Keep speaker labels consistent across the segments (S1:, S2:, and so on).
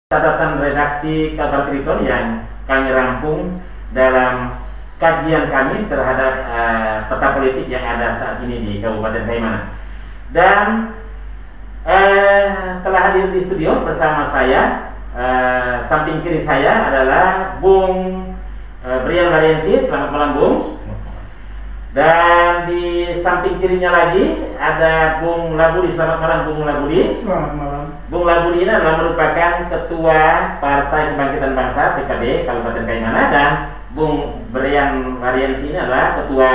S1: Catatan redaksi kabar Kriton yang kami rampung dalam kajian kami terhadap peta politik yang ada saat ini di Kabupaten Kaimana. Dan telah hadir di studio bersama saya, samping kiri saya adalah Bung Brian Mariensi. Selamat malam, Bung. Dan di samping kirinya lagi ada Bung Labudi. Selamat malam, Bung Labudi.
S2: Selamat malam.
S1: Bung Labudi ini adalah merupakan Ketua Partai Kebangkitan Bangsa (PKB) Kabupaten Kaimana, dan Bung Brian Mariensi ini adalah Ketua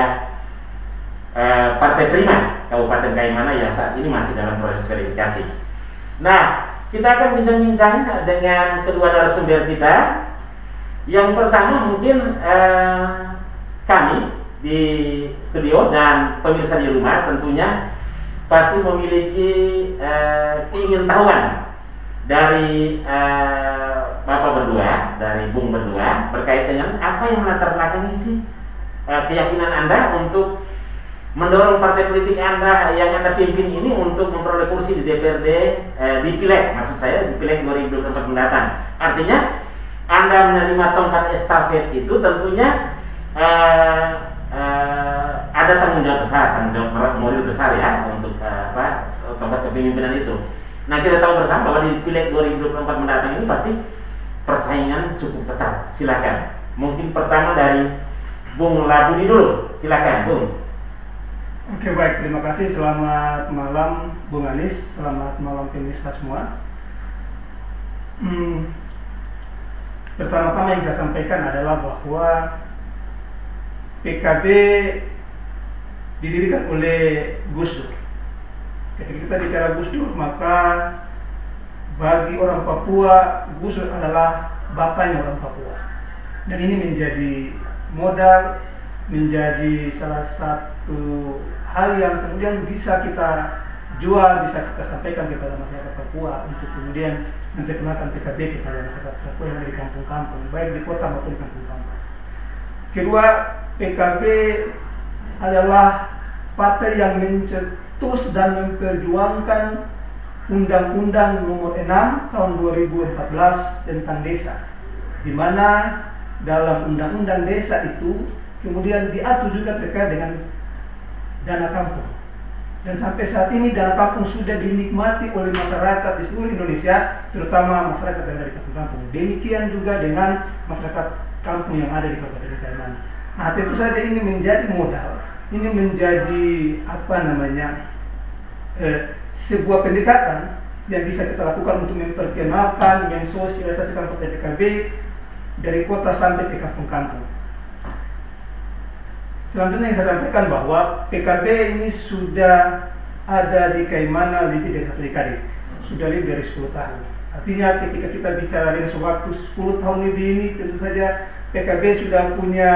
S1: Partai Prima Kabupaten Kaimana yang saat ini masih dalam proses verifikasi. Nah, kita akan bincang-bincang dengan kedua narasumber kita. Yang pertama mungkin kami di studio dan pemirsa di rumah tentunya pasti memiliki keingintahuan dari Bapak berdua, dari Bung berdua, berkait dengan apa yang melatar belakangi sih keyakinan Anda untuk mendorong partai politik Anda yang Anda pimpin ini untuk memperoleh kursi di DPRD, di Pileg, maksud saya di Pileg 2024 mendatang. Artinya Anda menerima tongkat estafet itu tentunya ada tanggung jawab besar, tanggung jawab moral besar ya untuk tongkat kepemimpinan itu. Nah, kita tahu bersama bahwa di Pileg 2024 mendatang ini pasti persaingan cukup ketat. Silakan. Mungkin pertama dari Bung Labudi dulu. Silakan, Bung.
S2: Oke, baik, terima kasih. Selamat malam Bung Anis, selamat malam pemirsa semua. Pertama-tama yang saya sampaikan adalah bahwa PKB didirikan oleh Gus Dur. Ketika kita bicara Gus Dur, maka bagi orang Papua, Gus Dur adalah bapaknya orang Papua. Dan ini menjadi modal, menjadi salah satu hal yang kemudian bisa kita jual, bisa kita sampaikan kepada masyarakat Papua untuk kemudian memperkenalkan PKB kepada masyarakat Papua yang ada di kampung-kampung, baik di kota maupun di kampung-kampung. Kedua, PKB adalah partai yang mencetus dan memperjuangkan Undang-Undang Nomor 6 Tahun 2014 tentang desa, di mana dalam Undang-Undang Desa itu kemudian diatur juga terkait dengan dana kampung. Dan sampai saat ini dana kampung sudah dinikmati oleh masyarakat di seluruh Indonesia, terutama masyarakat yang ada di kampung-kampung. Demikian juga dengan masyarakat kampung yang ada di Kabupaten Kaimana. Nah, tentu saja ini menjadi modal, ini menjadi sebuah pendekatan yang bisa kita lakukan untuk memperkenalkan, mensosialisasikan partai PKB dari kota sampai ke kampung-kampung. Selanjutnya yang saya sampaikan bahwa PKB ini sudah ada di Kaimana lebih dari 1 dekade, sudah lebih dari 10 tahun. Artinya ketika kita bicara dengan sewaktu 10 tahun lebih ini, tentu saja PKB sudah punya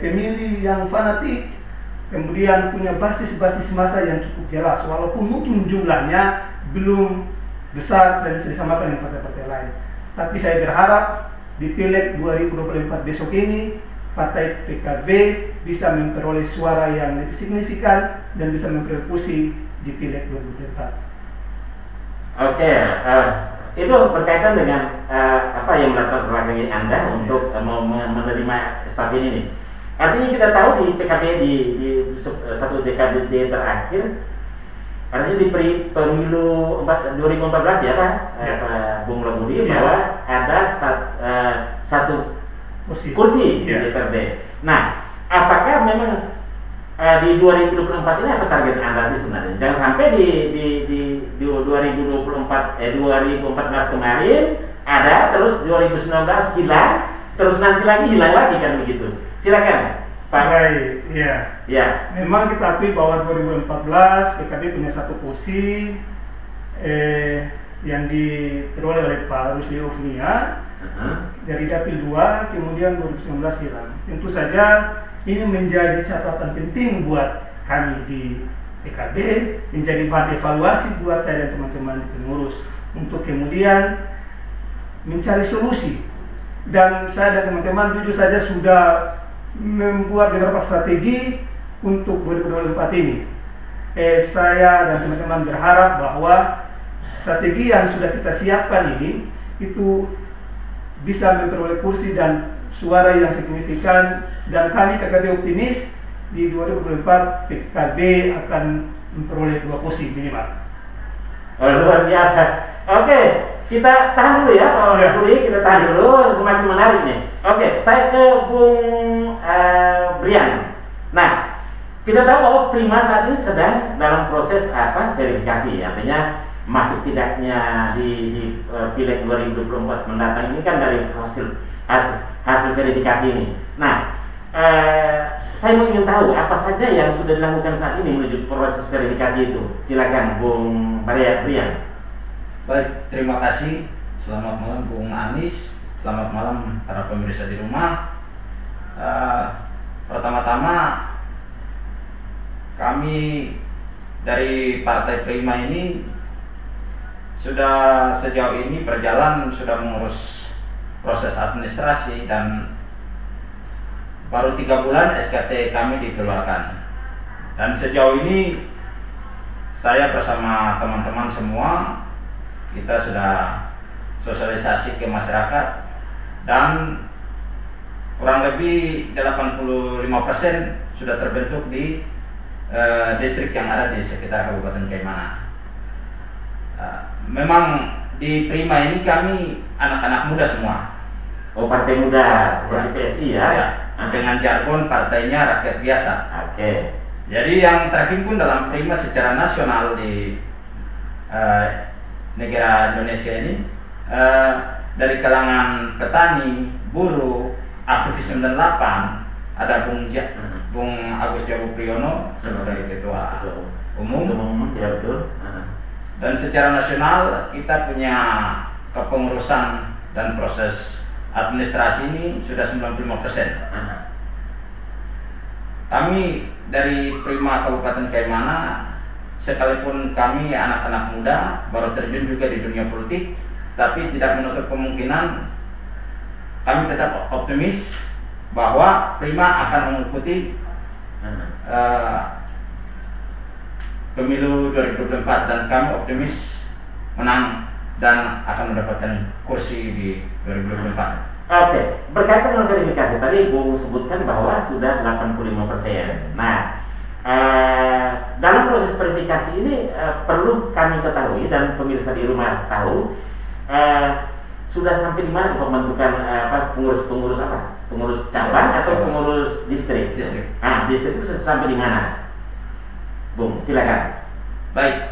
S2: pemilih yang fanatik, kemudian punya basis-basis massa yang cukup jelas, walaupun mungkin jumlahnya belum besar dan bisa disamakan dengan partai-partai lain. Tapi saya berharap di Pileg 2024 besok ini partai PKB bisa memperoleh suara yang lebih signifikan dan bisa memperoleh kursi di Pileg 2024.
S1: Oke, itu berkaitan dengan apa yang melatar belakangi Anda untuk menerima estafet ini. Artinya kita tahu di PKB di satu dekade terakhir, artinya di pemilu 2014 ya Pak, Bung Labudi, bahwa ada satu kursi di DPRD. Nah, apakah memang di 2024 ini apa target Anda sih sebenarnya? Jangan sampai di 2014 kemarin ada, terus 2019 hilang, terus nanti lagi hilang lagi, kan begitu. Silakan, Pak.
S2: Baik, iya.
S1: Ya.
S2: Memang kita akui bahwa 2014 PKB punya satu kursi yang diperoleh oleh Pak Rusli Ofnia dari Dapil 2, kemudian 2019 hilang. Tentu saja ini menjadi catatan penting buat kami di PKB, menjadi bahan evaluasi buat saya dan teman-teman pengurus untuk kemudian mencari solusi. Dan saya dan teman-teman jujur saja sudah membuat beberapa strategi untuk 2024 ini. Saya dan teman-teman berharap bahwa strategi yang sudah kita siapkan ini itu bisa memperoleh kursi dan suara yang signifikan, dan kami PKB optimis di 2024 PKB akan memperoleh 2 kursi minimal.
S1: Luar biasa. Oke, kita tahan dulu ya, Pak Budi, kita tahan dulu, semakin menarik nih. Oke, saya ke Bung Brian. Nah, kita tahu bahwa Prima saat ini sedang dalam proses verifikasi, artinya masuk tidaknya di Pileg 2024 mendatang ini kan dari hasil verifikasi ini. Nah, saya ingin tahu apa saja yang sudah dilakukan saat ini menuju proses verifikasi itu. Silakan Bung Brian.
S3: Baik, terima kasih. Selamat malam Bung Anis. Selamat malam para pemirsa di rumah. Pertama-tama kami dari Partai Prima ini sudah sejauh ini berjalan, sudah mengurus proses administrasi, dan baru 3 bulan SKT kami dikeluarkan. Dan sejauh ini saya bersama teman-teman semua, kita sudah sosialisasi ke masyarakat, dan kurang lebih 85% sudah terbentuk di distrik yang ada di sekitar Kabupaten Kaimana. Memang di Prima ini kami anak-anak muda semua.
S1: Oh, partai muda seperti PSI ya?
S3: Ya, dengan jargon partainya rakyat biasa.
S1: Oke.
S3: Jadi yang terhimpun dalam Prima secara nasional di negara Indonesia ini dari kalangan petani, buruh, aktivis 98, ada Bung Agus Jabu Priyono sebagai ketua umum.
S1: Ya, betul.
S3: Dan secara nasional kita punya kepengurusan dan proses administrasi ini sudah 95%. Kami dari Prima Kabupaten Kaimana, sekalipun kami anak-anak muda baru terjun juga di dunia politik, tapi tidak menutup kemungkinan kami tetap optimis bahwa Prima akan mengikuti pemilu 2024, dan kami optimis menang dan akan mendapatkan kursi di 2024.
S1: Oke, berkaitan dengan verifikasi tadi Bung sebutkan bahwa sudah 85%. Nah, dalam proses verifikasi ini perlu kami ketahui dan pemirsa di rumah tahu, sudah sampai di mana pembentukan pengurus apa? Pengurus cabang atau pengurus distrik?
S3: Distrik.
S1: Nah, distrik itu sampai di mana? Bung, silakan.
S3: Baik,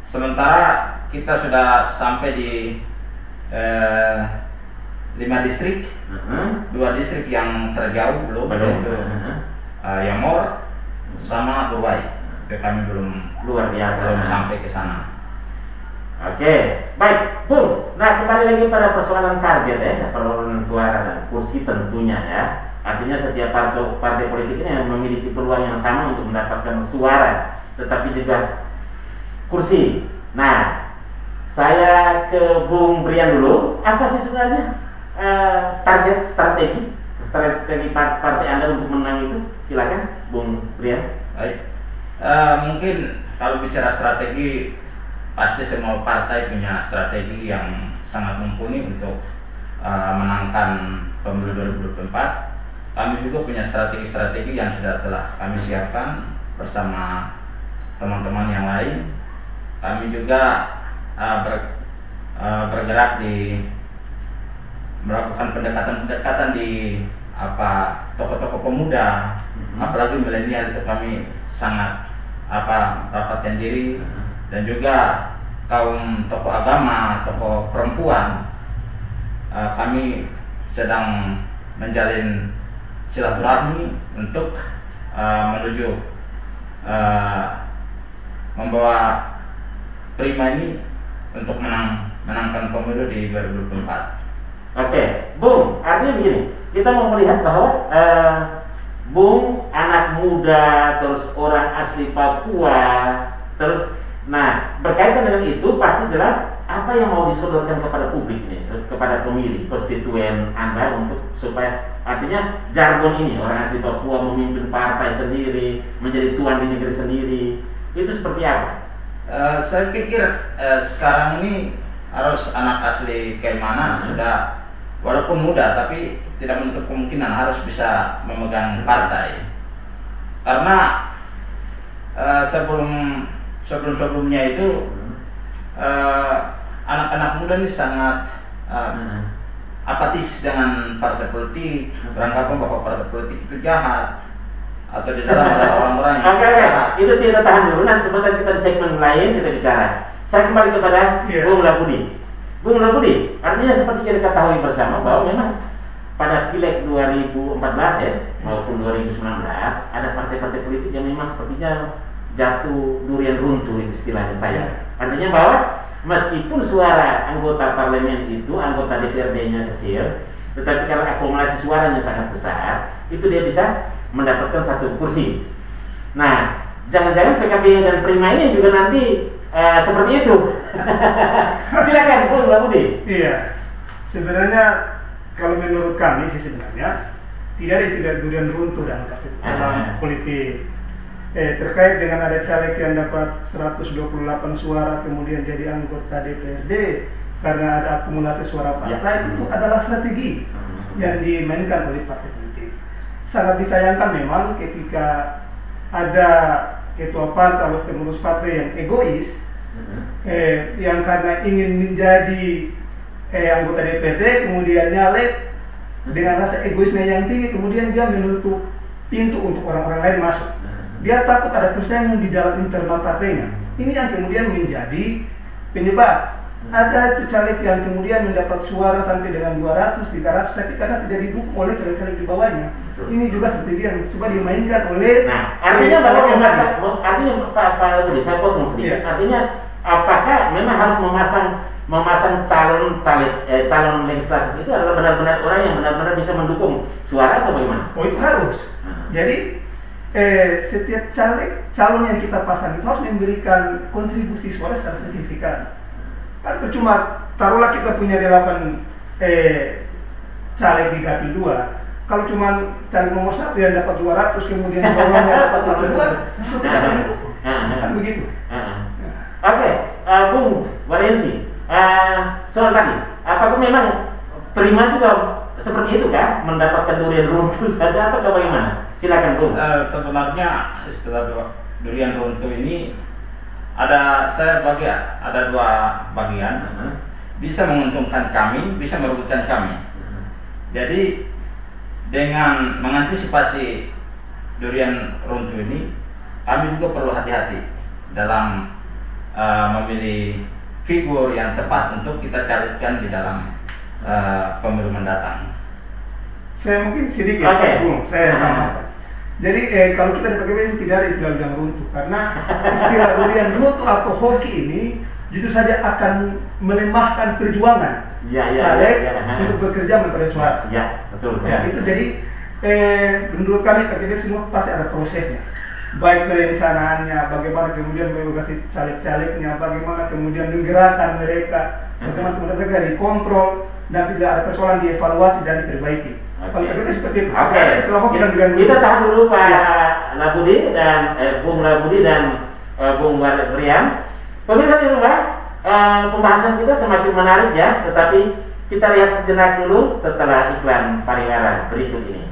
S3: sementara kita sudah sampai di 5 distrik, 2 distrik yang terjauh belum, yaitu Yamor sama Dubai. Kami belum
S1: Luar biasa.
S3: sampai ke sana.
S1: Oke, baik, Bung. Nah, kembali lagi pada persoalan target ya, perolehan suara dan kursi tentunya ya. Artinya setiap partai politik ini memiliki peluang yang sama untuk mendapatkan suara, tetapi juga kursi. Nah, saya ke Bung Brian dulu. Apa sih sebenarnya target strategi partai Anda untuk menang itu? Silakan, Bung Brian.
S3: Baik, mungkin kalau bicara strategi, pasti semua partai punya strategi yang sangat mumpuni untuk menangkan pemilu 2024. Kami juga punya strategi-strategi yang telah kami siapkan bersama teman-teman yang lain. Kami juga bergerak di melakukan pendekatan di tokoh-tokoh pemuda, apalagi milenial itu kami sangat rapatkan diri, dan juga kaum tokoh agama, tokoh perempuan. Kami sedang menjalin silaturahmi untuk menuju membawa Prima ini untuk menangkan pemilu di 2024.
S1: Oke, Bung, artinya begini, kita mau melihat bahwa Bung anak muda, terus orang asli Papua, terus nah berkaitan dengan itu pasti jelas apa yang mau disodorkan kepada publik ini, kepada pemilih, konstituen Anda, untuk supaya artinya jargon ini orang asli Papua memimpin partai sendiri, menjadi tuan di negeri sendiri, itu seperti apa?
S3: Saya pikir sekarang ini harus anak asli Kemana, sudah walaupun muda tapi tidak menutup kemungkinan harus bisa memegang partai. Karena sebelumnya itu anak-anak muda ini sangat apatis dengan partai politik, beranggapan bahwa partai politik itu jahat atau di dalam ada orang-orang yang
S1: Oke, itu tidak tahan dulu. Nanti sebentar kita di segmen lain kita bicara. Saya kembali kepada Bung Labudi. Bung Labudi, artinya seperti kita ketahui bersama bahwa memang pada pileg 2014 ya maupun 2019 ada partai-partai politik yang memang sepertinya jatuh durian runtuh, istilahnya saya. Artinya bahwa meskipun suara anggota parlemen itu, anggota DPRD-nya kecil, tetapi karena akumulasi suaranya sangat besar, itu dia bisa mendapatkan satu kursi. Nah, jangan-jangan PKB dan Prima ini juga nanti seperti itu. Silakan, Bung Labudi.
S2: Iya, sebenarnya kalau menurut kami sih sebenarnya tidak ada istilah durian runtuh dalam politik. Terkait dengan ada caleg yang dapat 128 suara kemudian jadi anggota DPRD karena ada akumulasi suara partai, itu adalah strategi yang dimainkan oleh partai politik. Sangat disayangkan memang ketika ada ketua partai atau pengurus partai yang egois, yang karena ingin menjadi anggota DPRD kemudian nyalek dengan rasa egoisnya yang tinggi, kemudian dia menutup pintu untuk orang-orang lain masuk. Dia takut ada persaingan di dalam internal partainya. Ini yang kemudian menjadi penyebab. Ada itu caleg yang kemudian mendapat suara sampai dengan 200, 300, tapi karena tidak didukung oleh caleg-caleg di bawahnya. Ini juga strategi yang coba dimainkan oleh.
S1: Nah, artinya bahwa artinya Pak Labudi, saya potong sedikit. Artinya apakah memang harus memasang calon legislatif itu adalah benar-benar orang yang benar-benar bisa mendukung suara atau bagaimana?
S2: Oh, itu harus. Jadi setiap calon yang kita pasang itu harus memberikan kontribusi suara secara signifikan. Kan percuma taruhlah kita punya 8 caleg di Dapil 2. Kalau cuma caleg nomor 1 yang dapat 200 kemudian di bawahnya dapat 1-2, justru tidak akan mendukung. Kan begitu.
S1: Oke, Bung Walensi, soal tadi, apakah memang Prima juga seperti itu kah? Mendapatkan durian runtuh saja atau bagaimana? Silakan Bung.
S3: Sebenarnya istilah durian runtuh ini ada dua bagian. Bisa menguntungkan kami, bisa merugikan kami. Jadi dengan mengantisipasi durian runtuh ini, kami juga perlu hati-hati dalam memilih figur yang tepat untuk kita carikan di dalam pemilu mendatang.
S2: Saya mungkin sedikit, Bung, saya tambahkan. Jadi kalau kita di PKB tidak ada istilah durian runtuh, karena istilah durian runtuh atau hoki ini justru saja akan melemahkan perjuangan caleg untuk bekerja memperoleh suara.
S1: Ya, betul.
S2: Ya, itu jadi menurut kami PKB semua pasti ada prosesnya. Baik perencanaannya, bagaimana kemudian biografi caleg-calegnya, bagaimana kemudian menggerakkan mereka, bagaimana kemudian mereka dikontrol, dan bila ada persoalan dievaluasi dan diperbaiki. Kalau PKB seperti itu.
S1: Kita tahan dulu Pak Labudi dan Bung Labudi dan Bung Brian. Pemirsa di rumah, pembahasan kita semakin menarik ya, tetapi kita lihat sejenak dulu setelah iklan pariwara berikut ini.